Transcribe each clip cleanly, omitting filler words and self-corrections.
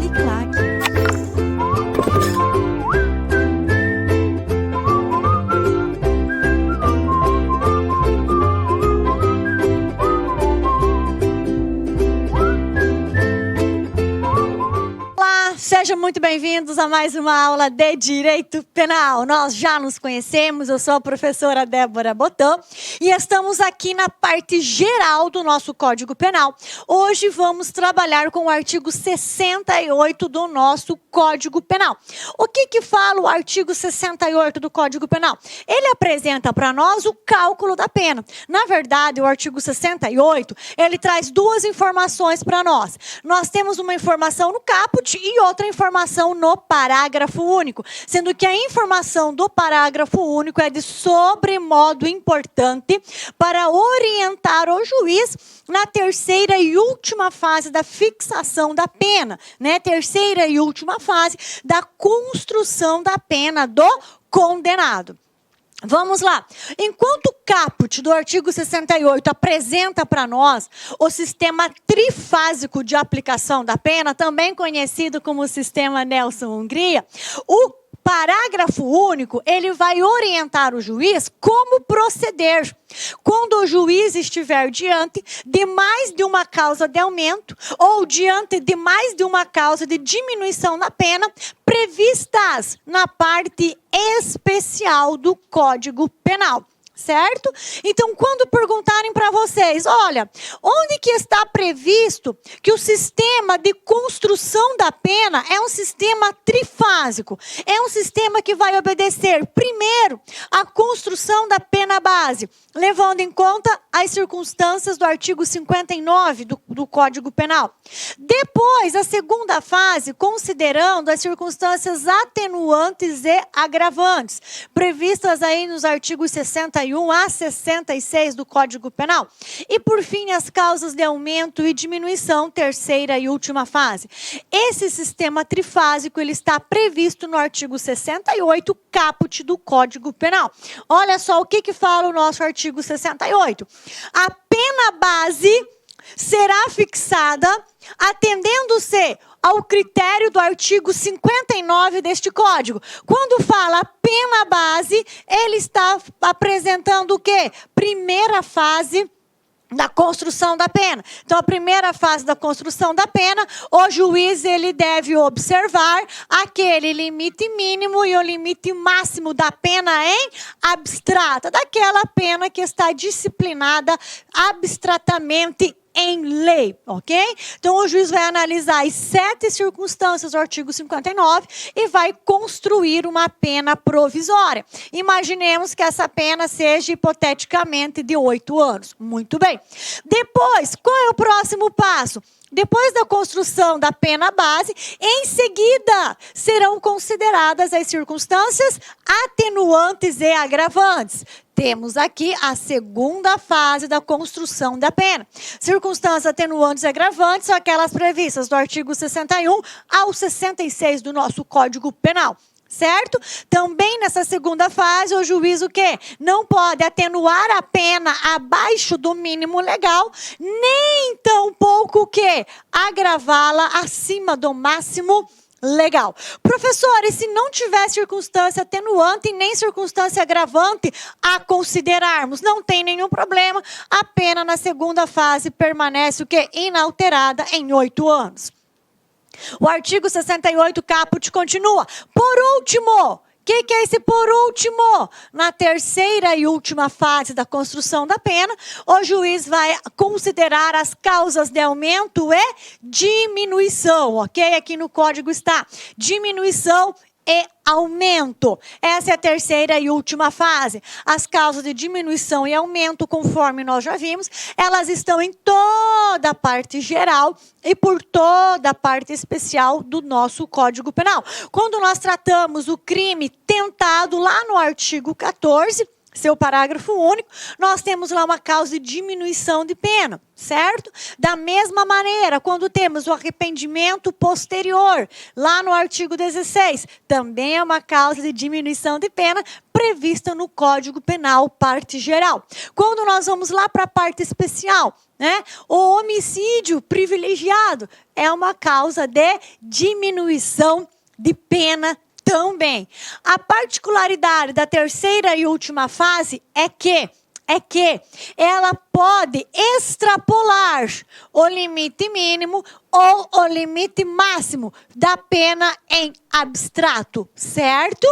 Uniclac. Sejam muito bem-vindos a mais uma aula de Direito Penal. Nós já nos conhecemos, eu sou a professora Débora Botan e estamos aqui na parte geral do nosso Código Penal. Hoje vamos trabalhar com o artigo 68 do nosso Código Penal. O que fala o artigo 68 do Código Penal? Ele apresenta para nós o cálculo da pena. Na verdade, o artigo 68, ele traz duas informações para nós. Nós temos uma informação no caput e outra informação no parágrafo único, sendo que a informação do parágrafo único é de sobremodo importante para orientar o juiz na terceira e última fase da fixação da pena, né? Terceira e última fase da construção da pena do condenado. Vamos lá. Enquanto o caput do artigo 68 apresenta para nós o sistema trifásico de aplicação da pena, também conhecido como sistema Nelson-Hungria, o parágrafo único, ele vai orientar o juiz como proceder quando o juiz estiver diante de mais de uma causa de aumento ou diante de mais de uma causa de diminuição da pena previstas na parte especial do Código Penal. Certo? Então, quando perguntarem para vocês, olha, onde que está previsto que o sistema de construção da pena é um sistema trifásico? É um sistema que vai obedecer, primeiro, a construção da pena base, levando em conta as circunstâncias do artigo 59 do Código Penal. Depois, a segunda fase, considerando as circunstâncias atenuantes e agravantes, previstas aí nos artigos 61 a 66 do Código Penal. E, por fim, as causas de aumento e diminuição, terceira e última fase. Esse sistema trifásico, ele está previsto no artigo 68, caput do Código Penal. Olha só o que fala o nosso artigo 68. A pena base será fixada atendendo-se ao critério do artigo 59 deste Código. Quando fala pena base, ele está apresentando o quê? Primeira fase da construção da pena. Então, a primeira fase da construção da pena, o juiz ele deve observar aquele limite mínimo e o limite máximo da pena em abstrata, daquela pena que está disciplinada abstratamente em lei, ok? Então, o juiz vai analisar as 7 circunstâncias do artigo 59 e vai construir uma pena provisória. Imaginemos que essa pena seja hipoteticamente de 8 anos. Muito bem. Depois, qual é o próximo passo? Depois da construção da pena base, em seguida serão consideradas as circunstâncias atenuantes e agravantes. Temos aqui a segunda fase da construção da pena. Circunstâncias atenuantes e agravantes são aquelas previstas do artigo 61 ao 66 do nosso Código Penal. Certo? Também nessa segunda fase, o juiz o quê? Não pode atenuar a pena abaixo do mínimo legal, nem tampouco o quê? Agravá-la acima do máximo legal. Professor, e se não tiver circunstância atenuante nem circunstância agravante a considerarmos? Não tem nenhum problema, a pena na segunda fase permanece o quê? Inalterada em 8 anos. O artigo 68 caput continua. Por último, o que é esse por último? Na terceira e última fase da construção da pena, o juiz vai considerar as causas de aumento e diminuição, ok? Aqui no código está diminuição e aumento. Essa é a terceira e última fase. As causas de diminuição e aumento, conforme nós já vimos, elas estão em toda a parte geral e por toda a parte especial do nosso Código Penal. Quando nós tratamos o crime tentado lá no artigo 14, seu parágrafo único, nós temos lá uma causa de diminuição de pena, certo? Da mesma maneira, quando temos o arrependimento posterior, lá no artigo 16, também é uma causa de diminuição de pena prevista no Código Penal, parte geral. Quando nós vamos lá para a parte especial, né? O homicídio privilegiado é uma causa de diminuição de pena também. A particularidade da terceira e última fase é que ela pode extrapolar o limite mínimo ou o limite máximo da pena em abstrato, certo?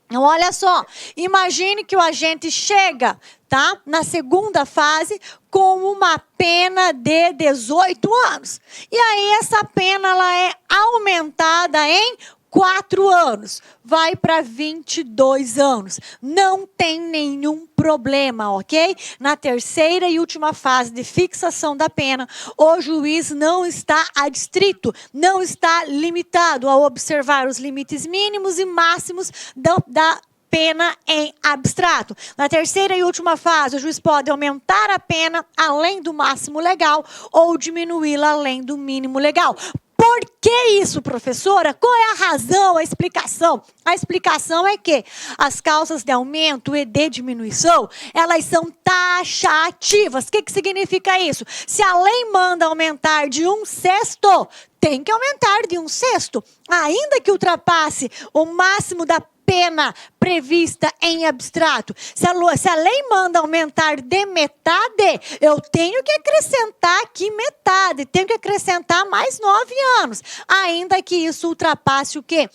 Então, olha só, imagine que o agente chega, tá, na segunda fase com uma pena de 18 anos. E aí essa pena ela é aumentada em 4 anos, vai para 22 anos. Não tem nenhum problema, ok? Na terceira e última fase de fixação da pena, o juiz não está adstrito, não está limitado a observar os limites mínimos e máximos da pena em abstrato. Na terceira e última fase, o juiz pode aumentar a pena além do máximo legal ou diminuí-la além do mínimo legal. Por que isso, professora? Qual é a razão, a explicação? A explicação é que as causas de aumento e de diminuição, elas são taxativas. O que significa isso? Se a lei manda aumentar de 1/6, tem que aumentar de 1/6, ainda que ultrapasse o máximo da pena prevista em abstrato. Se a lei manda aumentar de metade, eu tenho que acrescentar aqui metade, tenho que acrescentar mais 9 anos, ainda que isso ultrapasse o quê?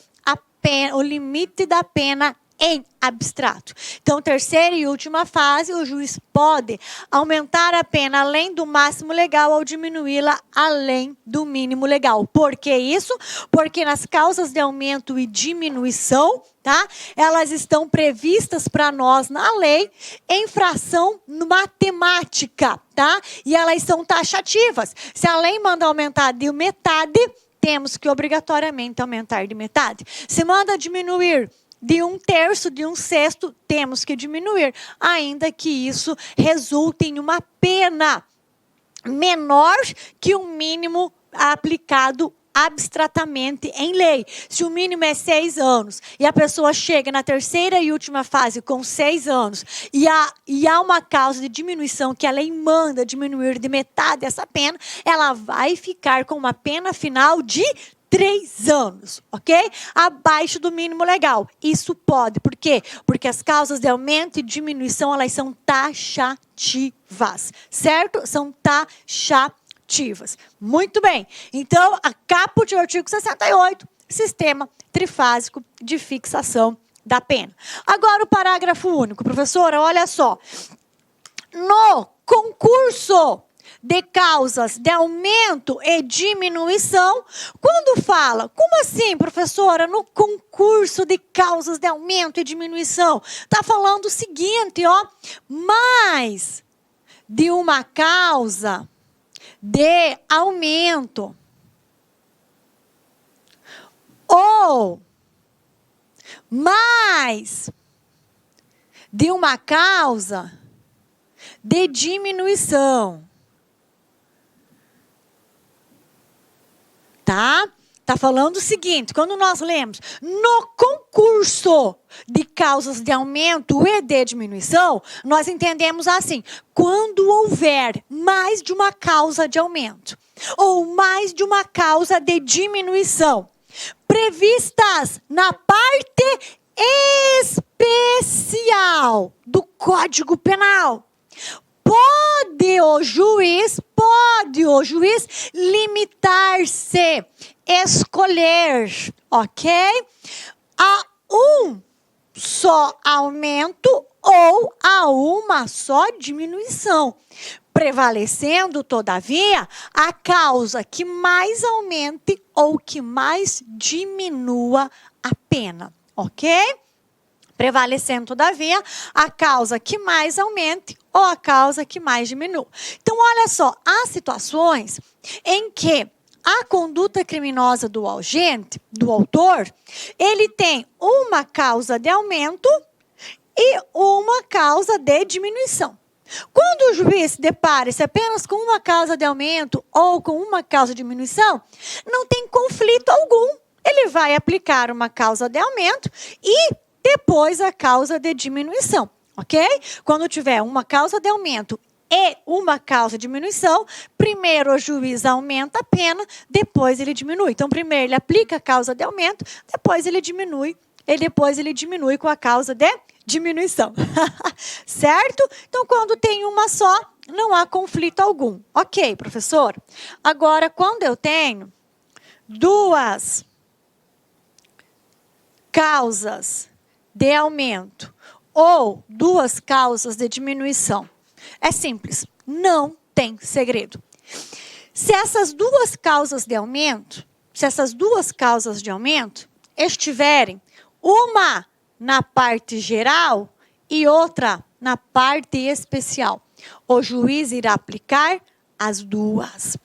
O limite da pena em abstrato. Então, terceira e última fase, o juiz pode aumentar a pena além do máximo legal ou diminuí-la além do mínimo legal. Por que isso? Porque nas causas de aumento e diminuição, tá? Elas estão previstas para nós na lei em fração matemática, tá? E elas são taxativas. Se a lei manda aumentar de metade, temos que obrigatoriamente aumentar de metade. Se manda diminuir de 1/3, de 1/6, temos que diminuir, ainda que isso resulte em uma pena menor que o mínimo aplicado abstratamente em lei. Se o mínimo é 6 anos e a pessoa chega na terceira e última fase com 6 anos e há uma causa de diminuição que a lei manda diminuir de metade essa pena, ela vai ficar com uma pena final de 3 anos, ok? Abaixo do mínimo legal. Isso pode. Por quê? Porque as causas de aumento e diminuição, elas são taxativas, certo? São taxativas. Muito bem. Então, a caput do artigo 68, sistema trifásico de fixação da pena. Agora, o parágrafo único. Professora, olha só. No concurso de causas de aumento e diminuição, quando fala, como assim, professora, no concurso de causas de aumento e diminuição? Está falando o seguinte, ó, mais de uma causa de aumento ou mais de uma causa de diminuição. Tá? Tá falando o seguinte, quando nós lemos no concurso de causas de aumento e de diminuição, nós entendemos assim, quando houver mais de uma causa de aumento ou mais de uma causa de diminuição, previstas na parte especial do Código Penal, pode o juiz limitar-se, escolher, ok? A um só aumento ou a uma só diminuição, prevalecendo, todavia, a causa que mais aumente ou que mais diminua a pena, ok? Prevalecendo, todavia, a causa que mais aumente ou a causa que mais diminua. Então, olha só, há situações em que a conduta criminosa do agente, do autor, ele tem uma causa de aumento e uma causa de diminuição. Quando o juiz se depara-se apenas com uma causa de aumento ou com uma causa de diminuição, não tem conflito algum. Ele vai aplicar uma causa de aumento e depois a causa de diminuição, ok? Quando tiver uma causa de aumento e uma causa de diminuição, primeiro o juiz aumenta a pena, depois ele diminui. Então, primeiro ele aplica a causa de aumento, depois ele diminui com a causa de diminuição. Certo? Então, quando tem uma só, não há conflito algum. Ok, professor. Agora, quando eu tenho duas causas de aumento ou duas causas de diminuição, é simples, não tem segredo. Se essas duas causas de aumento estiverem uma na parte geral e outra na parte especial, o juiz irá aplicar as duas.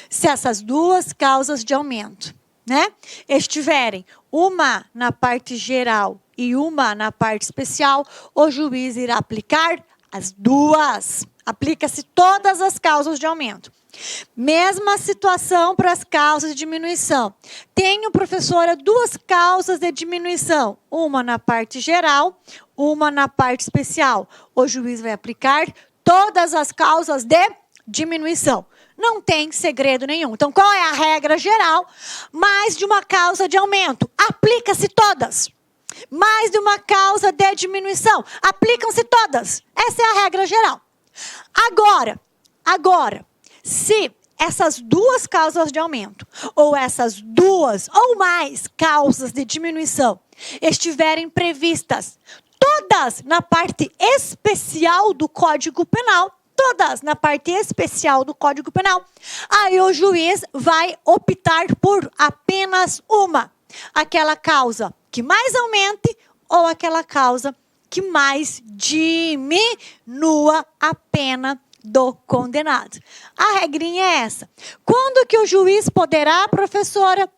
Se essas duas causas de aumento, estiverem uma na parte geral e uma na parte especial, o juiz irá aplicar as duas. Aplica-se todas as causas de aumento. Mesma situação para as causas de diminuição. Tenho, professora, duas causas de diminuição. Uma na parte geral, uma na parte especial. O juiz vai aplicar todas as causas de diminuição. Não tem segredo nenhum. Então, qual é a regra geral? Mais de uma causa de aumento. Aplica-se todas. Mais de uma causa de diminuição. Aplicam-se todas. Essa é a regra geral. Agora, se essas duas causas de aumento, ou essas duas ou mais causas de diminuição, estiverem previstas todas na parte especial do Código Penal, aí o juiz vai optar por apenas uma, aquela causa que mais aumente ou aquela causa que mais diminua a pena do condenado. A regrinha é essa. Quando que o juiz poderá, professora,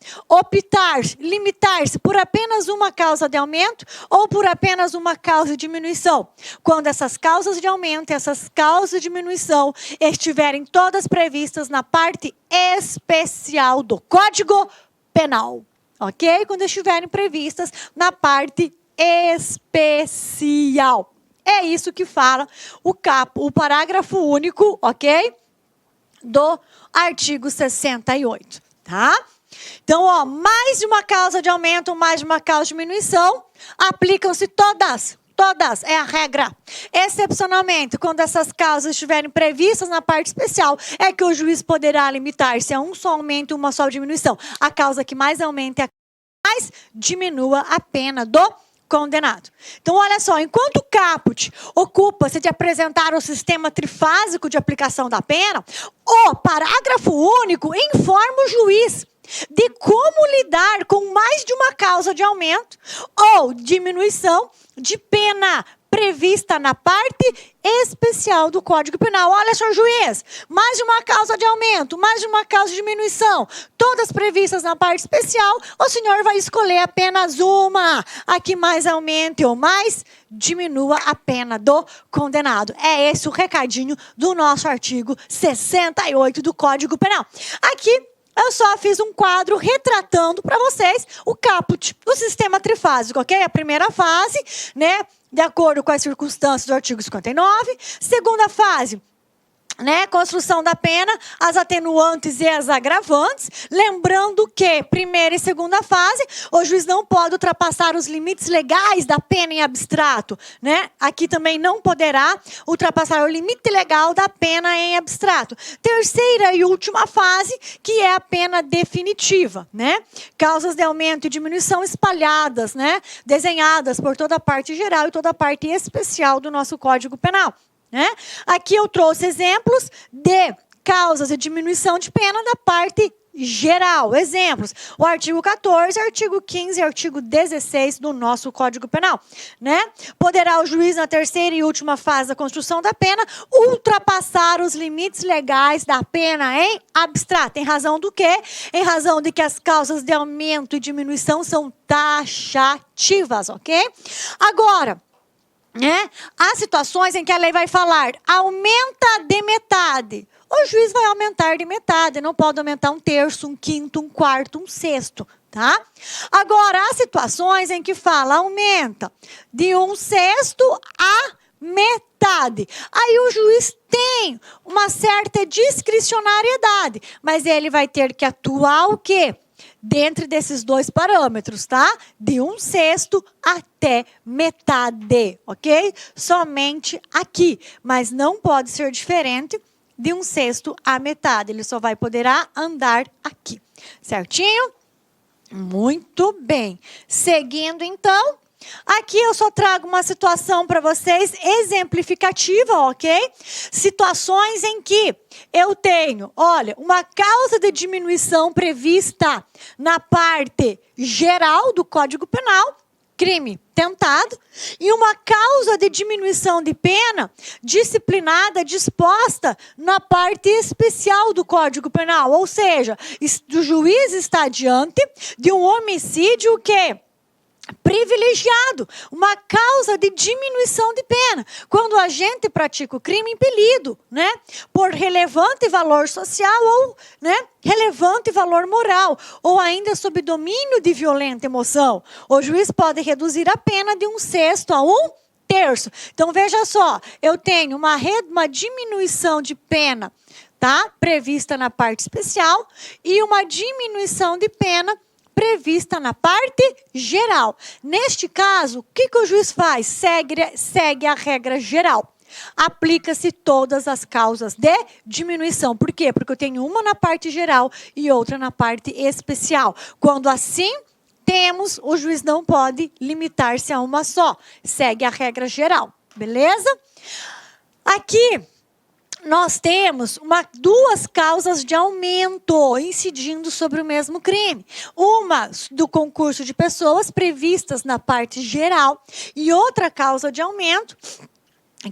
limitar-se por apenas uma causa de aumento ou por apenas uma causa de diminuição? Quando essas causas de aumento e essas causas de diminuição estiverem todas previstas na parte especial do Código Penal. Ok? Quando estiverem previstas na parte especial. É isso que fala o parágrafo único, ok? Do artigo 68, tá? Então, mais de uma causa de aumento, mais de uma causa de diminuição, aplicam-se todas. Todas, é a regra. Excepcionalmente, quando essas causas estiverem previstas na parte especial, é que o juiz poderá limitar-se a um só aumento e uma só diminuição. A causa que mais aumenta é a que mais diminua a pena do condenado. Então, olha só, enquanto o caput ocupa-se de apresentar o sistema trifásico de aplicação da pena, o parágrafo único informa o juiz de como lidar com mais de uma causa de aumento ou diminuição de pena prevista na parte especial do Código Penal. Olha, senhor juiz, mais de uma causa de aumento, mais de uma causa de diminuição, todas previstas na parte especial, o senhor vai escolher apenas uma, a que mais aumente ou mais diminua a pena do condenado. É esse o recadinho do nosso artigo 68 do Código Penal. Aqui, eu só fiz um quadro retratando para vocês o caput, o sistema trifásico, ok? A primeira fase, de acordo com as circunstâncias do artigo 59. Segunda fase, construção da pena, as atenuantes e as agravantes. Lembrando que, primeira e segunda fase, o juiz não pode ultrapassar os limites legais da pena em abstrato. Aqui também não poderá ultrapassar o limite legal da pena em abstrato. Terceira e última fase, que é a pena definitiva. Causas de aumento e diminuição espalhadas, desenhadas por toda a parte geral e toda a parte especial do nosso Código Penal. Aqui eu trouxe exemplos de causas de diminuição de pena da parte geral. Exemplos, o artigo 14, artigo 15 e artigo 16 do nosso Código Penal. Poderá o juiz, na terceira e última fase da construção da pena, ultrapassar os limites legais da pena em abstrato. Em razão do quê? Em razão de que as causas de aumento e diminuição são taxativas, ok? Agora, né? Há situações em que a lei vai falar, aumenta de metade. O juiz vai aumentar de metade, não pode aumentar um terço, um quinto, um quarto, um sexto, tá? Agora, há situações em que fala, aumenta de um sexto a metade. Aí o juiz tem uma certa discricionariedade, mas ele vai ter que atuar o quê? Dentro desses dois parâmetros, tá? De um sexto até metade, ok? Somente aqui, mas não pode ser diferente de um sexto a metade. Ele só vai poderá andar aqui, certinho? Muito bem. Seguindo, então, aqui eu só trago uma situação para vocês exemplificativa, ok? Situações em que eu tenho, olha, uma causa de diminuição prevista na parte geral do Código Penal, crime tentado, e uma causa de diminuição de pena disciplinada disposta na parte especial do Código Penal, ou seja, o juiz está diante de um homicídio que privilegiado, uma causa de diminuição de pena. Quando a gente pratica o crime impelido, né, por relevante valor social ou, né, relevante valor moral, ou ainda sob domínio de violenta emoção, o juiz pode reduzir a pena de um sexto a um terço. Então, veja só, eu tenho uma diminuição de pena, tá, prevista na parte especial e uma diminuição de pena prevista na parte geral. Neste caso, o que o juiz faz? Segue a regra geral. Aplica-se todas as causas de diminuição. Por quê? Porque eu tenho uma na parte geral e outra na parte especial. Quando assim temos, o juiz não pode limitar-se a uma só. Segue a regra geral. Beleza? Aqui nós temos duas causas de aumento incidindo sobre o mesmo crime. Uma do concurso de pessoas previstas na parte geral e outra causa de aumento,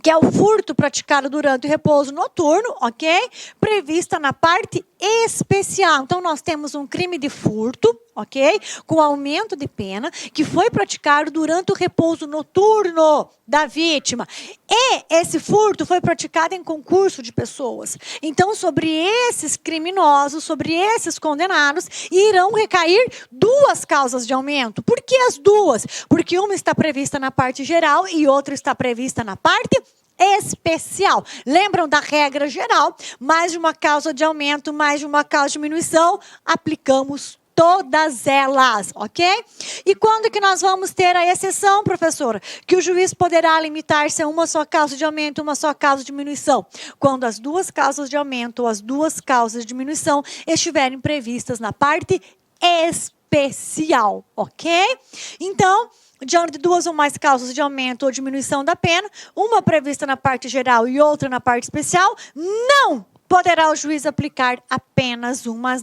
que é o furto praticado durante o repouso noturno, ok? Prevista na parte especial. Então, nós temos um crime de furto, ok? Com aumento de pena, que foi praticado durante o repouso noturno da vítima. E esse furto foi praticado em concurso de pessoas. Então, sobre esses criminosos, sobre esses condenados, irão recair duas causas de aumento. Por que as duas? Porque uma está prevista na parte geral e outra está prevista na parte especial. Lembram da regra geral? Mais de uma causa de aumento, mais de uma causa de diminuição, aplicamos todas elas, ok? E quando que nós vamos ter a exceção, professora? Que o juiz poderá limitar-se a uma só causa de aumento, uma só causa de diminuição. Quando as duas causas de aumento ou as duas causas de diminuição estiverem previstas na parte especial, ok? Então, diante de duas ou mais causas de aumento ou diminuição da pena, uma prevista na parte geral e outra na parte especial, não poderá o juiz aplicar apenas uma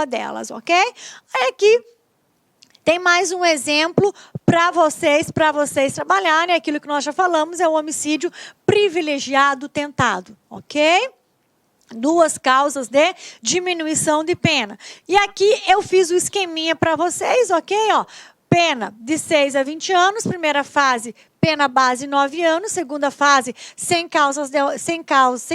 delas, ok? Aqui tem mais um exemplo para vocês trabalharem. Aquilo que nós já falamos é o homicídio privilegiado tentado, ok? Duas causas de diminuição de pena. E aqui eu fiz o esqueminha para vocês, ok? Ó, pena de 6 a 20 anos, primeira fase, pena base 9 anos, segunda fase, sem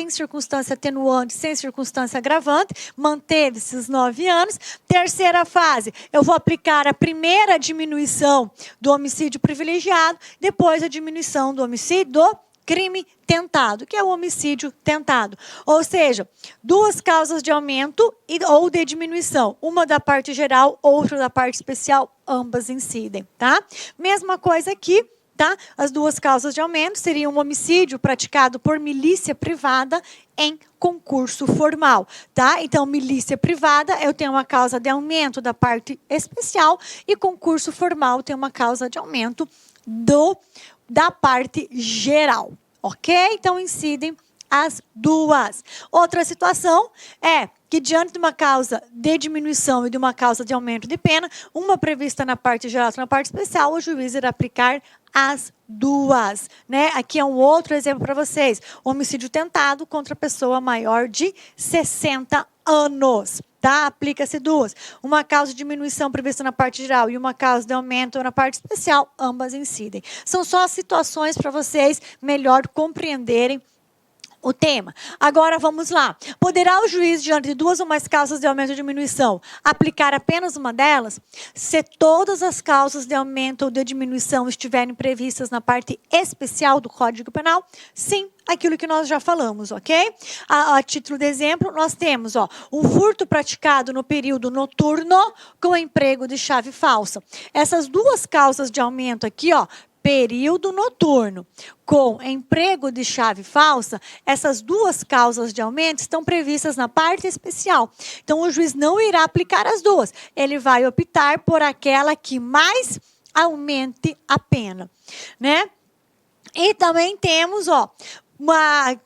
circunstância atenuante, sem circunstância agravante, manteve-se os 9 anos. Terceira fase, eu vou aplicar a primeira diminuição do homicídio privilegiado, depois a diminuição do homicídio do crime tentado, que é o homicídio tentado. Ou seja, duas causas de aumento ou de diminuição. Uma da parte geral, outra da parte especial, ambas incidem, tá? Mesma coisa aqui, tá? As duas causas de aumento seriam um homicídio praticado por milícia privada em concurso formal, tá? Então, milícia privada, eu tenho uma causa de aumento da parte especial e concurso formal tem uma causa de aumento da parte geral, ok? Então, incidem as duas. Outra situação é que, diante de uma causa de diminuição e de uma causa de aumento de pena, uma prevista na parte geral e outra na parte especial, o juiz irá aplicar as duas, né? Aqui é um outro exemplo para vocês. Homicídio tentado contra pessoa maior de 60 anos. tá? Aplica-se duas. Uma causa de diminuição prevista na parte geral e uma causa de aumento na parte especial, ambas incidem. São só situações para vocês melhor compreenderem o tema. Agora vamos lá. Poderá o juiz, diante de duas ou mais causas de aumento ou diminuição, aplicar apenas uma delas? Se todas as causas de aumento ou de diminuição estiverem previstas na parte especial do Código Penal? Sim, aquilo que nós já falamos, ok? A título de exemplo, nós temos o furto praticado no período noturno com emprego de chave falsa. Essas duas causas de aumento aqui, período noturno com emprego de chave falsa, essas duas causas de aumento estão previstas na parte especial. Então, o juiz não irá aplicar as duas. Ele vai optar por aquela que mais aumente a pena, né? E também temos,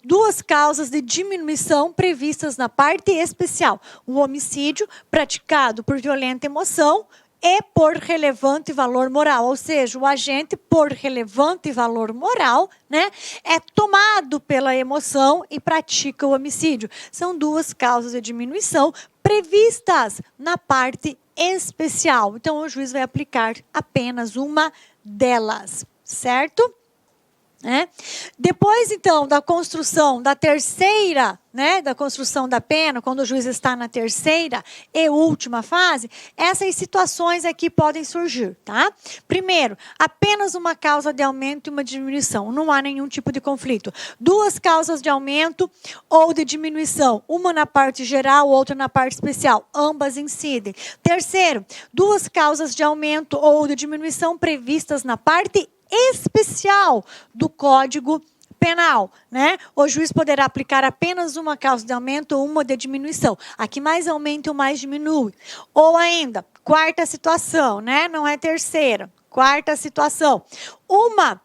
duas causas de diminuição previstas na parte especial. O homicídio praticado por violenta emoção e por relevante valor moral, ou seja, o agente por relevante valor moral, né, é tomado pela emoção e pratica o homicídio. São duas causas de diminuição previstas na parte especial. Então, o juiz vai aplicar apenas uma delas, certo? Depois, então, da construção da terceira, da construção da pena, quando o juiz está na terceira e última fase, essas situações aqui podem surgir, tá? Primeiro, apenas uma causa de aumento e uma diminuição, não há nenhum tipo de conflito. Duas causas de aumento ou de diminuição, uma na parte geral, outra na parte especial, ambas incidem. Terceiro, duas causas de aumento ou de diminuição previstas na parte especial do Código Penal, né? O juiz poderá aplicar apenas uma causa de aumento ou uma de diminuição. A que mais aumenta ou mais diminui. Ou ainda, quarta situação, né? Não é terceira. Quarta situação. Uma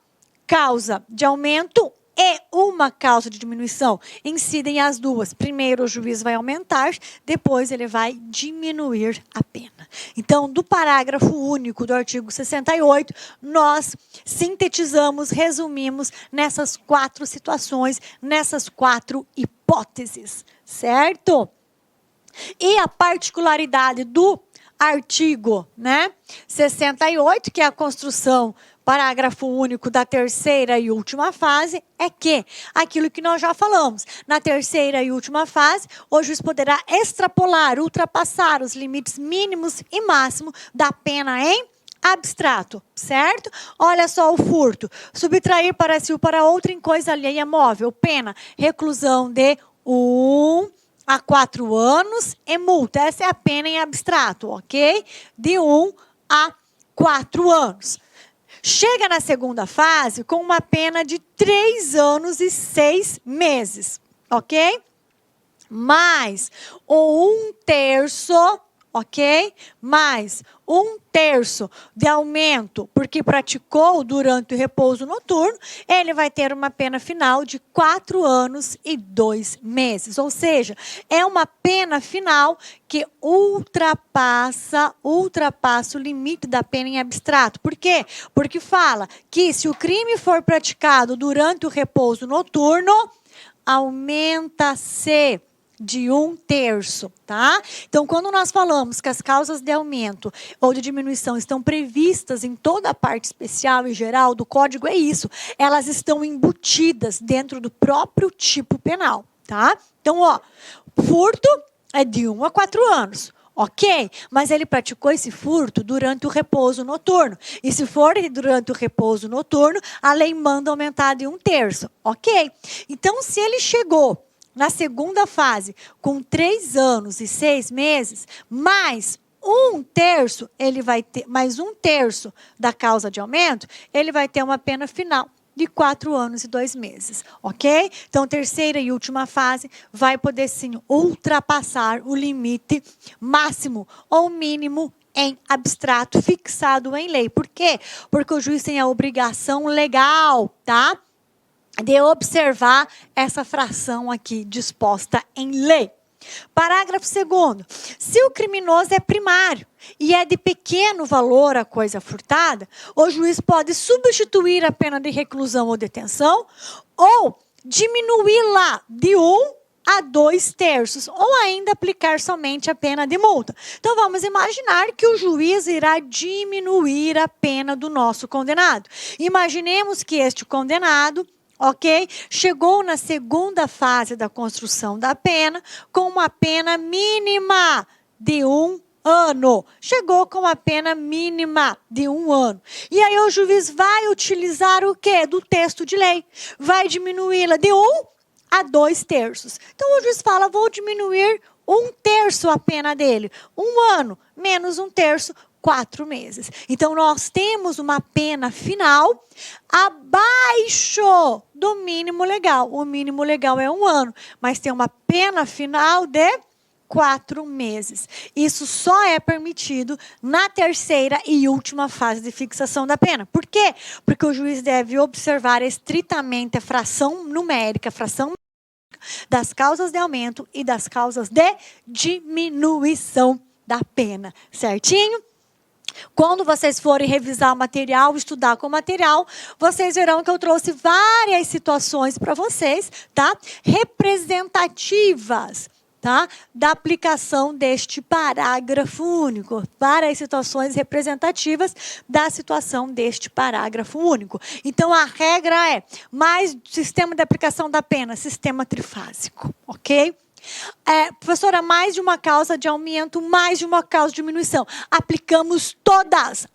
causa de aumento e uma causa de diminuição. Incidem as duas. Primeiro o juiz vai aumentar, depois ele vai diminuir a pena. Então, do parágrafo único do artigo 68, nós sintetizamos, resumimos nessas quatro situações, nessas quatro hipóteses, certo? E a particularidade do artigo, 68, que é a construção parágrafo único da terceira e última fase, é que aquilo que nós já falamos, na terceira e última fase, o juiz poderá extrapolar, ultrapassar os limites mínimos e máximos da pena em abstrato, certo? Olha só o furto. Subtrair para si ou para outra em coisa alheia móvel. Pena, reclusão de 1 a 4 anos e multa. Essa é a pena em abstrato, ok? De 1 a 4 anos. Chega na segunda fase com uma pena de 3 anos e 6 meses, ok? Mais o 1/3, ok? Mais 1/3 de aumento, porque praticou durante o repouso noturno, ele vai ter uma pena final de 4 anos e 2 meses. Ou seja, é uma pena final que ultrapassa o limite da pena em abstrato. Por quê? Porque fala que se o crime for praticado durante o repouso noturno, aumenta-se de 1/3, tá? Então, quando nós falamos que as causas de aumento ou de diminuição estão previstas em toda a parte especial e geral do Código, é isso. Elas estão embutidas dentro do próprio tipo penal, tá? Então, furto é de 1 a 4 anos. Ok, mas ele praticou esse furto durante o repouso noturno. E se for durante o repouso noturno, a lei manda aumentar de 1/3. Ok, então se ele chegou na segunda fase, com 3 anos e 6 meses, mais 1/3, ele vai ter, mais 1/3 da causa de aumento, ele vai ter uma pena final de 4 anos e 2 meses, ok? Então, terceira e última fase vai poder, sim, ultrapassar o limite máximo ou mínimo em abstrato fixado em lei. Por quê? Porque o juiz tem a obrigação legal, tá? De observar essa fração aqui disposta em lei. Parágrafo 2º. Se o criminoso é primário e é de pequeno valor a coisa furtada, o juiz pode substituir a pena de reclusão ou detenção ou diminuí-la de 1 a 2/3, ou ainda aplicar somente a pena de multa. Então, vamos imaginar que o juiz irá diminuir a pena do nosso condenado. Imaginemos que este condenado, ok, chegou na segunda fase da construção da pena com uma pena mínima de 1 ano. Chegou com a pena mínima de 1 ano. E aí o juiz vai utilizar o quê? Do texto de lei. Vai diminuí-la de 1 a 2/3. Então o juiz fala, vou diminuir 1/3 a pena dele. 1 ano menos 1/3, 4 meses. Então nós temos uma pena final abaixo do mínimo legal. O mínimo legal é 1 ano, mas tem uma pena final de 4 meses. Isso só é permitido na terceira e última fase de fixação da pena. Por quê? Porque o juiz deve observar estritamente a fração numérica, das causas de aumento e das causas de diminuição da pena. Certinho? Quando vocês forem revisar o material, estudar com o material, vocês verão que eu trouxe várias situações para vocês, tá? Representativas, tá? Da aplicação deste parágrafo único, várias situações representativas da situação deste parágrafo único. Então, a regra é, mais sistema de aplicação da pena, sistema trifásico, ok? Professora, mais de uma causa de aumento, mais de uma causa de diminuição. Aplicamos todas,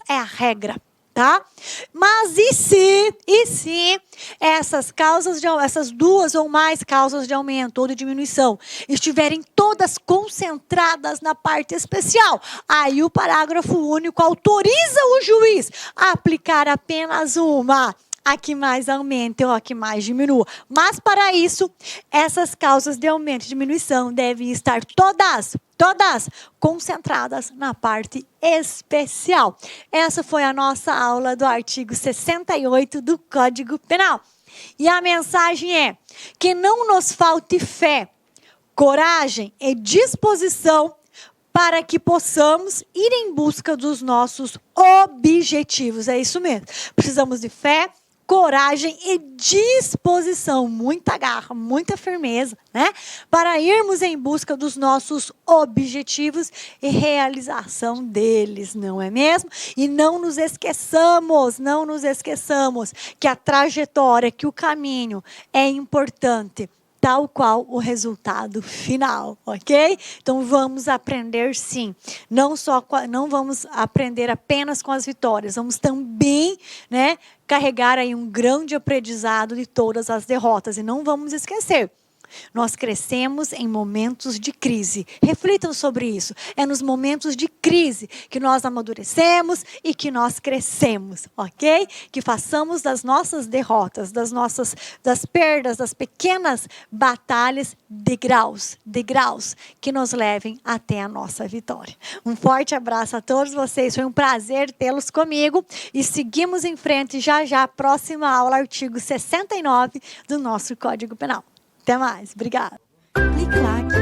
é a regra. Tá? Mas e se essas duas ou mais causas de aumento ou de diminuição estiverem todas concentradas na parte especial? Aí o parágrafo único autoriza o juiz a aplicar apenas uma, a que mais aumente ou a que mais diminua. Mas para isso, essas causas de aumento e diminuição devem estar todas concentradas na parte especial. Essa foi a nossa aula do artigo 68 do Código Penal. E a mensagem é que não nos falte fé, coragem e disposição para que possamos ir em busca dos nossos objetivos. É isso mesmo. Precisamos de fé, coragem e disposição, muita garra, muita firmeza, né? Para irmos em busca dos nossos objetivos e realização deles, não é mesmo? E não nos esqueçamos que a trajetória, que o caminho é importante, tal qual o resultado final, ok? Então vamos aprender sim, não vamos aprender apenas com as vitórias, vamos também, né, carregar aí um grande aprendizado de todas as derrotas e não vamos esquecer. Nós crescemos em momentos de crise. Reflitam sobre isso. É nos momentos de crise que nós amadurecemos e que nós crescemos, ok? Que façamos das nossas derrotas, das perdas, das pequenas batalhas, degraus que nos levem até a nossa vitória. Um forte abraço a todos vocês. Foi um prazer tê-los comigo e seguimos em frente já, próxima aula, artigo 69 do nosso Código Penal. Até mais. Obrigada. Clique lá aqui.